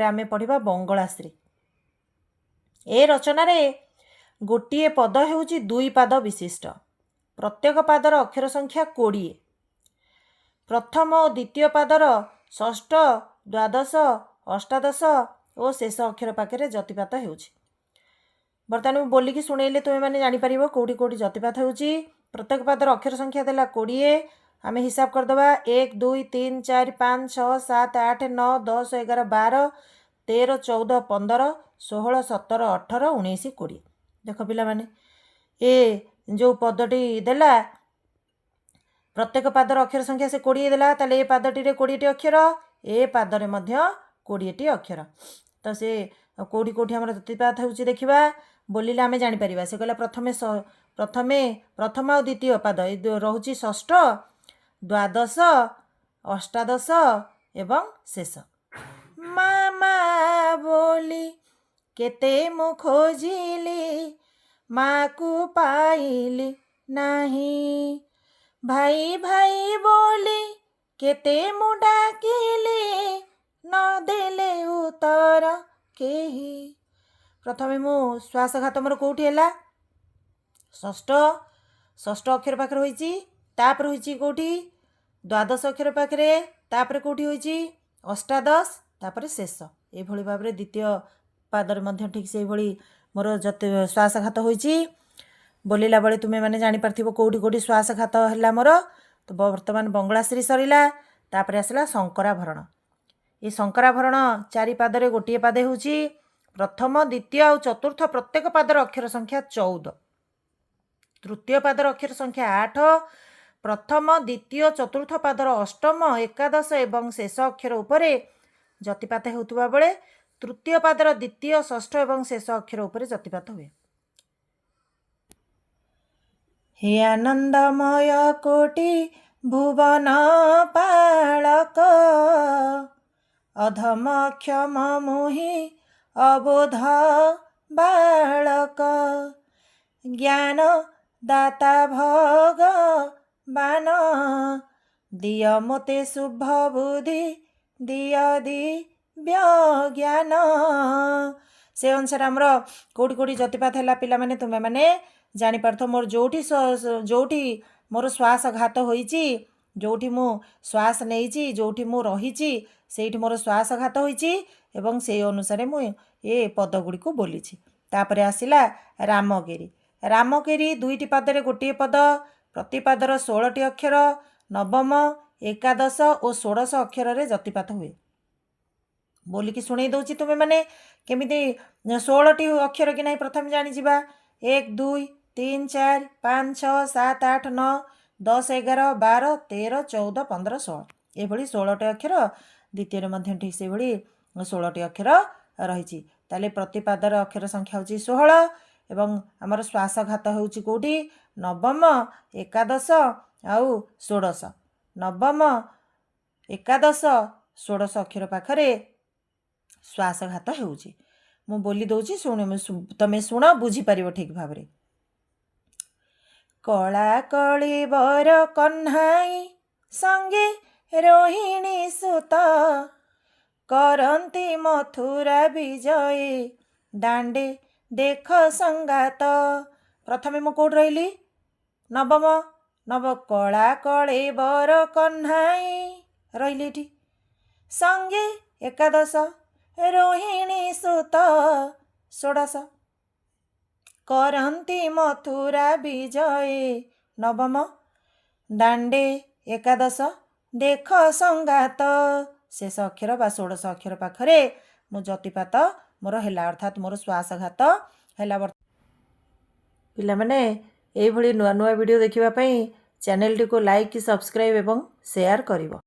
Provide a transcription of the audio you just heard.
आमे पढ़िबा बंगलाश्री। ए रचना रे गोटे पद हेउची दुई पाद विशिष्ट। प्रत्येक पादर अक्षर संख्या 20। प्रथम और द्वितीय पादर षष्ठ, द्वादश, अष्टादश और शेष अक्षर पाखे जतिपात हेउची। बर्तमान बोलिकी शुणेले तुम मैंने जापर कौटी कौटी जतिपात होउची। प्रत्येक पादर अक्षर संख्या देला 20। आम हिसाब करदे 1 2 3 4 5 6 7 8 9 10 11 12 13 14 15 16 17 18 19 20। देख पिला माने ए जो पदटी देला प्रत्येक पादर अक्षर संख्या से 20 देला ताले ए पादटी रे 20 टी अक्षर, ए पादरे मध्य 20 टी अक्षर। तो से कौटी कौटी आम जतिपात होउची देखिबा बोलिले आमे जानि परिबा। से कहला प्रथम और द्वितीय पाद रहुची षष्ठ, द्वादश, अष्टादश एवं शेष। मामा बोली केते मु खोजिली माँ को पाइली नहीं, भाई भाई बोली केते मु डाकिली न देले उत्तर केही। प्रथमे मु श्वासघात मोर कौटी है षष्ठ, षष्ठ अक्षर पाखे होइची, तापर होइची कौटी द्वादश अक्षर पाखे, तापर कौटी होइची अष्टादश, तापर शेष। ये भाव में द्वितीय पादर मध्य ठीक से मोर जत श्वासघात होइची। बोलिला बेले तुम्हें मैंने जापर कौटी कौटी श्वासघात है मोर। तो बर्तमान बंगलाश्री सरिला, तापर आसला शंकराभरण। ये शंकराभरण 4 पादरे गोटे पादे होउची। प्रथम, द्वितीय और चतुर्थ प्रत्येक पादर अक्षर संख्या 14। तृतीय पादर अक्षर संख्या 8। प्रथम, द्वितीय, चतुर्थ पादर अष्टम, एकादश एवं शेष अक्षर उपरे जतिपात होउतबा बेले तृतीय पादर द्वितीय, षष्ठ एवं शेष अक्षर उपरे जतिपात हुए। हे आनंदमय कोटि भुवन पालक, अधम क्षम मुहि अबोध बालक, ज्ञान दाता भगवान, दिय मोते शुभ बुद्धि दिय दिव्य ज्ञान। से अनुसार आमर कौटी कौटी जतिपात है पिला माने तुम्हें मैंने जापार। मोर जोठी मोर श्वासघात होइची, जोठी मु श्वास नहीं जोठी मु रही सेठी मोर श्वासघात होइची एवं से अनुसार मु ए पद गुड़ी को बोली। तापर आसिला रामगिरी। रामगिरी 2टी पादरे गोटे पद, प्रति पादर 16टी अक्षर, नवम, एकादश और षोड़श अक्षर रे जतिपात हुए। बोलिकी शुणई दउची तुम्हें मैंने केमिति 16टी अक्षर कि नहीं प्रथम जानी जिबा। 1 2 3 4 5 6 7 8 9 10 11 12 13 14 15 16 ये 16टी अक्षर। द्वितीय मध्य ठीक से 16टी अक्षर रही। ताले प्रतिपादर अक्षर संख्या होची 16 एवं आमर श्वासघात होची कोटी नवम, एकादश आउ षोड़श। नवम, एकादश, षोड़श अक्षर पाखरे श्वासघात होची। मु बोली दउची शुण, तमे शुण बुझी पारिबो ठीक भाव रे। कला कली बर कन्हाई संगे रोहिणी सुत, करंती मथुरा विजय दांडे देख संगात। प्रथमे मु कोड रहिली नवम, नव कला कले बर कन्हाई रहिली एठी, संगे एकादश रोहिणी सुत, षोड़श करंती मथुरा विजय नवम, दांडे एकादश देख संगात। शेष अक्षर बा षोड़श अक्षर पाखरे मु जतिपात मोर हैला, अर्थात मोर श्वासघात हैला। पिला माने एई भली नुआ नुआ वीडियो देखिबा पई चैनल टी को लाइक सब्सक्राइब एवं शेयर करिवो।